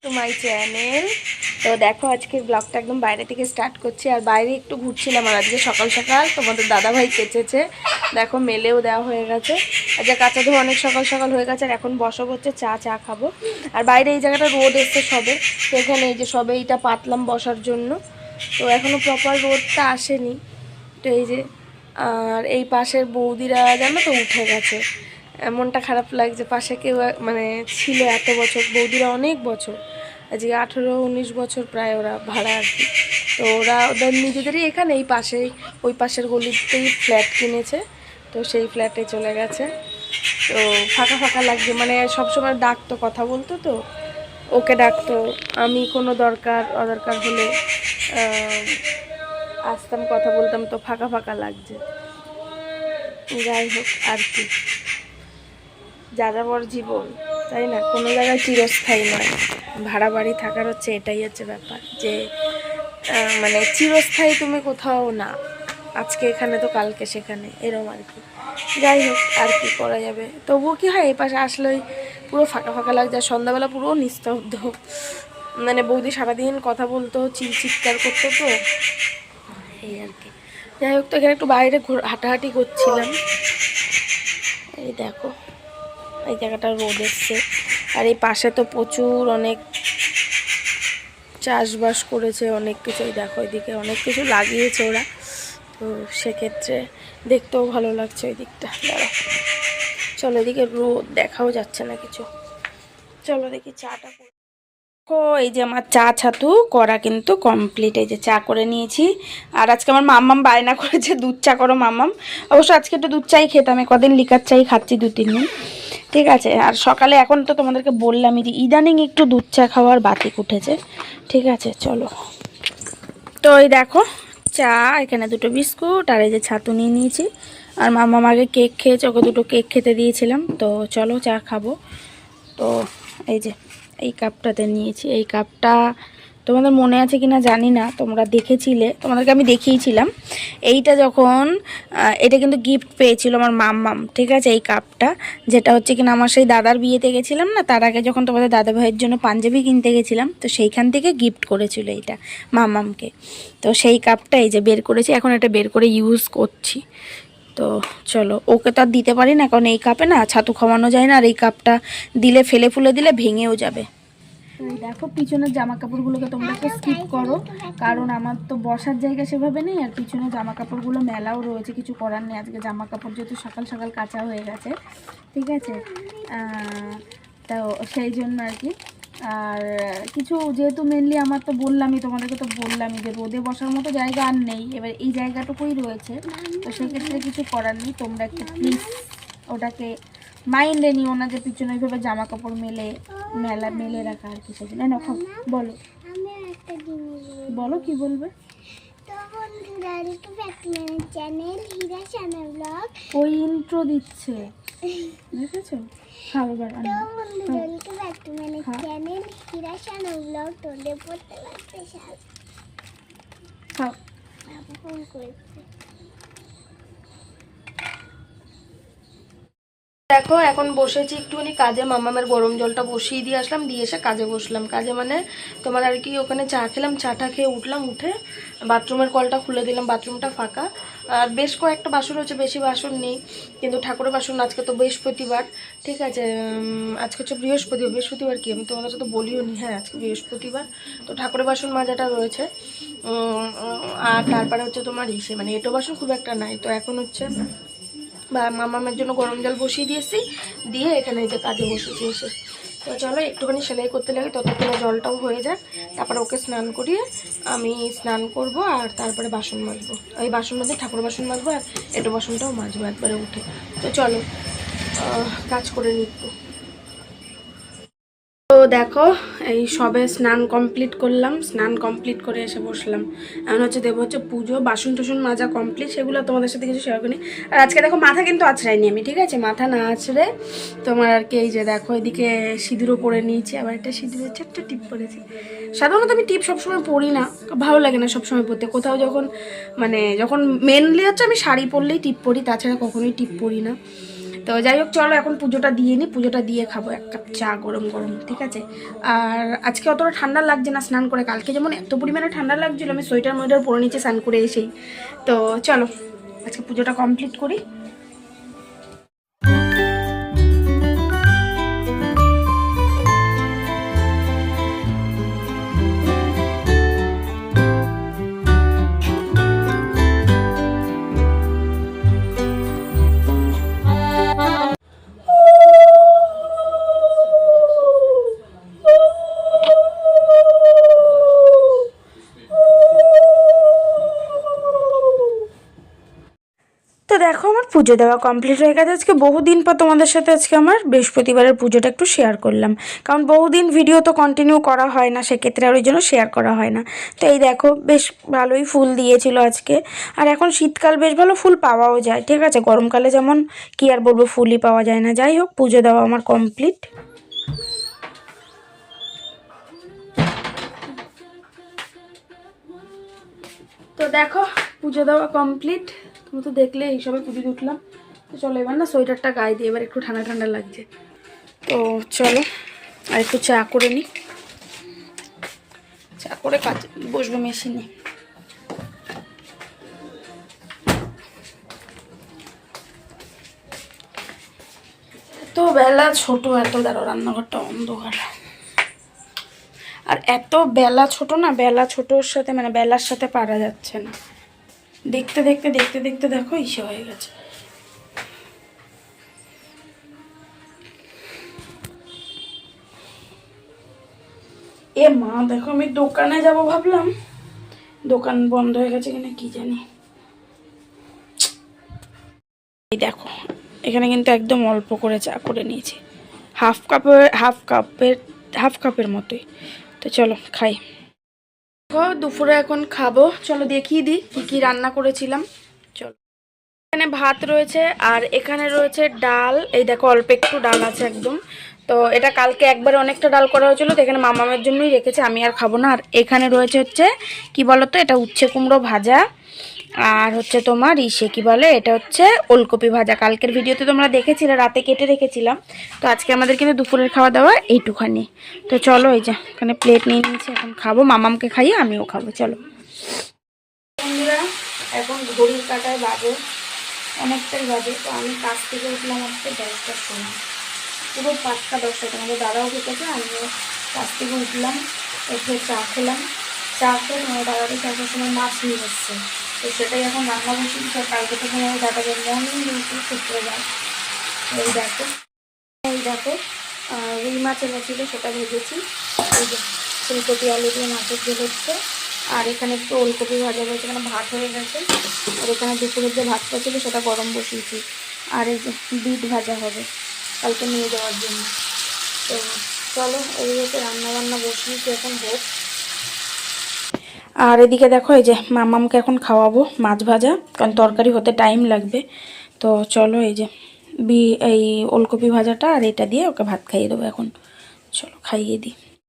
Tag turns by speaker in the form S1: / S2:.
S1: To my channel. তো দেখো আজকের ব্লগটা একদম বাইরে থেকে স্টার্ট করছি। আর বাইরে একটু ঘুরছিলাম, আর আজকে সকাল সকাল তোমাদের দাদাভাই কেচেছে, দেখো মেলেও দেওয়া হয়ে গেছে। আজকে কাঁচা ধোয়া অনেক সকাল সকাল হয়ে গেছে। আর এখন বসব হচ্ছে চা খাবো। আর বাইরে এই জায়গাটা রোদ এসছে সবে, তো এখানে এই যে সবে এইটা পাতলাম বসার জন্য, তো এখনও প্রপার রোদটা আসেনি। তো এই যে আর এই পাশের বৌদিরা জানো তো উঠে গেছে, মনটা খারাপ লাগছে। পাশে কেউ মানে ছিল এত বছর, বৌদিরা অনেক বছর, আজকে 18-19 বছর প্রায় ওরা ভাড়া আর কি। তো ওরা ওদের নিজেদেরই এখানে এই পাশেই ওই পাশের গলিতেই ফ্ল্যাট কিনেছে, তো সেই ফ্ল্যাটে চলে গেছে। তো ফাঁকা ফাঁকা লাগছে, মানে সবসময় ডাকতো, কথা বলতো, তো ওকে ডাকতো, আমি কোনো অদরকার হলে আসতাম, কথা বলতাম, তো ফাঁকা ফাঁকা লাগছে। যাই হোক আর কি, যাযাবর জীবন, তাই না? কোনো জায়গায় চিরস্থায়ী নয়। ভাড়া বাড়ি থাকার হচ্ছে এটাই হচ্ছে ব্যাপার, যে মানে চিরস্থায়ী তুমি কোথাও না, আজকে এখানে তো কালকে সেখানে, এরম আর কি। যাই হোক আর কি করা যাবে। তবুও কি হয়, এই পাশে আসলেই পুরো ফাঁকা ফাঁকা লাগছে। আর সন্ধ্যাবেলা পুরো নিস্তব্ধ, মানে বৌদি সারাদিন কথা বলতো, চিৎকার করতো, তো এই আর কি। যাই হোক, তো এখানে একটু বাইরে হাঁটাহাঁটি করছিলাম। এই দেখো এই জায়গাটা রোদ এসছে। আর এই পাশে তো প্রচুর অনেক চাষবাস করেছে, অনেক কিছুই দেখো, এদিকে অনেক কিছু লাগিয়েছে ওরা, তো সেক্ষেত্রে দেখতেও ভালো লাগছে ওই দিকটা। দাঁড়াও, চলো, এদিকে রোদ দেখাও যাচ্ছে না কিছু। চলো দেখি চাটা করে। ও এই যে আমার চা ছাতু করা কিন্তু কমপ্লিট। এই যে চা করে নিয়েছি। আর আজকে আমার মাম্মাম বায়না করেছে দুধ চা করো মাম্মাম। অবশ্য আজকে একটু দুধ চাই খেতাম, কদিন লিকার চাই খাচ্ছি 2-3 দিন, ঠিক আছে। আর সকালে এখন তো তোমাদেরকে বললামই যে ইদানিং একটু দুধ চা খাওয়ার বাতিক উঠেছে, ঠিক আছে। চলো, তো এই দেখো চা, এখানে 2টো বিস্কুট, আর এই যে ছাতু নিয়ে নিয়েছি। আর মাম্মাম আগে কেক খেয়েছে, ওকে 2টো কেক খেতে দিয়েছিলাম। তো চলো চা খাবো। তো এই যে এই কাপটাতে নিয়েছি। এই কাপটা তোমাদের মনে আছে কিনা জানি না, তোমরা দেখেছিলে, তোমাদেরকে আমি দেখিয়েছিলাম এইটা যখন, এটা কিন্তু গিফট পেয়েছিল আমার মাম্মাম, ঠিক আছে। এই কাপটা যেটা হচ্ছে কিনা আমার সেই দাদার বিয়েতে গেছিলাম না, তার আগে যখন তোমাদের দাদা ভাইয়ের জন্য পাঞ্জাবি কিনতে গেছিলাম, তো সেইখান থেকে গিফট করেছিল এইটা মাম্মামকে। তো সেই কাপটা এই যে বের করেছি, এখন এটা বের করে ইউজ করছি। তো চলো, ওকে তো আর দিতে পারি না, কারণ এই কাপে না ছাতু খাওয়ানো যায় না, আর এই কাপটা দিলে ফেলে ফুলে দিলে ভেঙেও যাবে। এই দেখো পিছনের জামা কাপড়গুলোকে তোমরা একটু স্কিপ করো, কারণ আমার তো বসার জায়গা সেভাবে নেই। আর পিছনে জামা কাপড়গুলো মেলাও রয়েছে, কিছু করার নেই। আজকে জামা কাপড় যেহেতু সকাল সকাল কাচা হয়ে গেছে, ঠিক আছে, তো সেই জন্য আর কি। আর কিছু যেহেতু মেনলি আমার তো বললামই, তোমাদেরকে তো বললামই যে রোদে বসার মতো জায়গা আর নেই, এবার এই জায়গাটুকুই রয়েছে, তো সেক্ষেত্রে কিছু করার নেই। তোমরা একটু প্লিজ ওটাকে মাইন্ডে নিও না, যে পিছনে ওইভাবে জামা কাপড় মেলে রাখা আর কি। সেজন্য না, বলো বলো কি বলবে। ওই ইন্ট্রো দিচ্ছে, দেখেছো? খাও এবার, খাও। দেখো এখন বসেছি একটুখানি কাজে, মামামের গরম জলটা বসিয়ে দিয়ে আসলাম, দিয়ে এসে কাজে বসলাম। কাজে মানে তোমার আর কি, ওখানে চা খেলাম, চাটা খেয়ে উঠলাম, উঠে বাথরুমের কলটা খুলে দিলাম, বাথরুমটা ফাঁকা। আর বেশ কয়েকটা বাসন হচ্ছে, বেশি বাসন নেই, কিন্তু ঠাকুরের বাসন। আজকে তো বৃহস্পতিবার, ঠিক আছে, আজকে হচ্ছে বৃহস্পতিবার কি আমি তোমাদের তো বলিও নি, হ্যাঁ আজকে বৃহস্পতিবার। তো ঠাকুরের বাসন মাজাটা রয়েছে, আর তারপরে হচ্ছে তোমার মানে এটো বাসন খুব একটা নাই। তো এখন হচ্ছে বা মামামের জন্য গরম জল বসিয়ে দিয়েছি, দিয়ে এখানে এই যে কাজে বসেছি এসে। তো চলো একটুখানি সেলাই করতে লাগে, ততক্ষণে জলটাও হয়ে যাক, তারপরে ওকে স্নান করিয়ে আমি স্নান করব, আর তারপরে বাসন মাজবো। এই বাসন মাজে ঠাকুর বাসন মাজবো, আর এটো বাসনটাও মাজবো একবারে উঠে। তো চলো কাজ করে নিচ্ছি। তো দেখো এই সবে স্নান কমপ্লিট করলাম, স্নান কমপ্লিট করে এসে বসলাম। এখন হচ্ছে দেবো হচ্ছে পুজো, বাসন টাসন মাজা কমপ্লিট, সেগুলো তোমাদের সাথে কিছু শেয়ার করিনি। আর আজকে দেখো মাথা কিন্তু আছড়াইনি আমি, ঠিক আছে, মাথা না আছড়ে তোমার আর কি। এই যে দেখো এদিকে সিঁদুরও পরে নিয়েছি, আবার একটা সিঁদুরের ছোট্ট টিপ পরেছি। সাধারণত আমি টিপ সবসময় পরি না, ভালো লাগে না সবসময় পরতে। কোথাও যখন মানে যখন মেনলি হচ্ছে আমি শাড়ি পরলেই টিপ পরি, তাছাড়া কখনোই টিপ পরি না। তো তো যাই হোক চলো এখন পুজোটা দিয়ে নিই, পুজোটা দিয়ে খাবো এক কাপ চা গরম গরম, ঠিক আছে। আর আজকে অতটা ঠান্ডা লাগছে না স্নান করে, কালকে যেমন এত পরিমাণে ঠান্ডা লাগছিলো আমি সোয়েটার মোয়েটার পরে নিচে স্নান করে এসেই। তো চলো আজকে পুজোটা কমপ্লিট করি। তো দেখো আমার পুজো দেওয়া কমপ্লিট হয়ে গেছে। আজকে বহুদিন পর তোমাদের সাথে আজকে আমার বৃহস্পতিবারের পুজোটা একটু শেয়ার করলাম, কারণ বহুদিন ভিডিও তো কন্টিনিউ করা হয় না, সেক্ষেত্রে আর ওই জন্য শেয়ার করা হয় না। তো এই দেখো বেশ ভালোই ফুল দিয়েছিল আজকে। আর এখন শীতকাল বেশ ভালো ফুল পাওয়াও যায়, ঠিক আছে। গরমকালে যেমন কি আর বলবো ফুলই পাওয়া যায় না। যাই হোক পুজো দেওয়া আমার কমপ্লিট। তো দেখো পুজো দেওয়া কমপ্লিট, তুমি তো দেখলে এইসবে পুজো উঠলাম। তো চলো এবার না সোয়েটারটা গায়ে দিয়ে, এবার একটু ঠান্ডা ঠান্ডা লাগছে। তো চলো আর একটু চা করে নিই, চা করে কাজ বসবো মেশিনে। তো বেলা ছোট, এত দাঁড়ো রান্নাঘরটা অন্ধকার, আর এত বেলা ছোট না, বেলা ছোটোর সাথে মানে বেলার সাথে পারা যাচ্ছে না। দেখতে দেখতে দেখতে দেখতে দেখো ইসে হয়ে গেছে। এ মা দেখো আমি দোকানে যাব ভাবলাম, দোকান বন্ধ হয়ে গেছে কিনা কি জানি। এই দেখো এখানে কিন্তু একদম অল্প করে চা করে নিয়েছি, হাফ কাপের মতোই। তো চলো খাই। দুপুরে এখন খাবো, চলো দেখিয়ে দিই কী কী রান্না করেছিলাম। চলো এখানে ভাত রয়েছে আর এখানে রয়েছে ডাল, এই দেখো অল্প একটু ডাল আছে একদম। তো এটা কালকে একবারে অনেকটা ডাল করা হয়েছিল, তো এখানে মামামের জন্যই রেখেছে, আমি আর খাবো না। আর এখানে রয়েছে হচ্ছে কি বলতো, এটা উচ্ছে কুমড়ো ভাজা, আর হচ্ছে তোমার কি বলে, এটা হচ্ছে ওলকপি ভাজা। কালকের ভিডিওতে তোমরা দেখেছিলে রাতে কেটে রেখেছিলাম। তো আজকে আমাদের কিন্তু দুপুরের খাওয়া দাওয়া এইটুখানি। তো চলো এই যে এখানে প্লেট নিয়ে নিয়েছি, এখন খাবো, মামামকে খাইয়ে আমিও খাবো। চলো বন্ধুরা এখন ঘড়ির কাঁটায় বাজে অনেকটাই বাজে। তো আমি কাজ থেকে উঠলাম হচ্ছে 10টার সময়, পুরো 5টা 10টা। তোমাদের দাদাও খেতেছে, আমিও কাজ থেকে উঠলাম, উঠে চা খেলাম। চা খেয়ে তোমার দাদাকে চাষের সময় মাছ নিয়ে এসছে, তো সেটাই এখন রান্না বসিয়েছি। সব কালকে তো তোমার দাদাকে মর্নিং ডিউটি শুক্রে যায়। এই দেখো রুই মাছ এনেছিল, সেটা ভেজেছি। এই যে ফুলকপি আলু দিয়ে মাছের ঝোল হচ্ছে, আর এখানে একটু ওলকপি ভাজা রয়েছে, এখানে ভাত হয়ে গেছে। আর এখানে দুপুরের যে ভাতটা ছিল সেটা গরম বসিয়েছি। আর এই যে বিট ভাজা হবে কালকে নিয়ে যাওয়ার জন্য। তো চলো এই হচ্ছে রান্নাবান্না বসিয়েছি, এখন হোক। আর এদিকে দেখো এই যে মামামকে এখন খাওয়াবো মাছ ভাজা, কারণ তরকারি হতে টাইম লাগবে। তো চলো এই যে এই ওলকপি ভাজাটা আর এটা দিয়ে ওকে ভাত খাইয়ে দেবো এখন। চলো খাইয়ে দিই।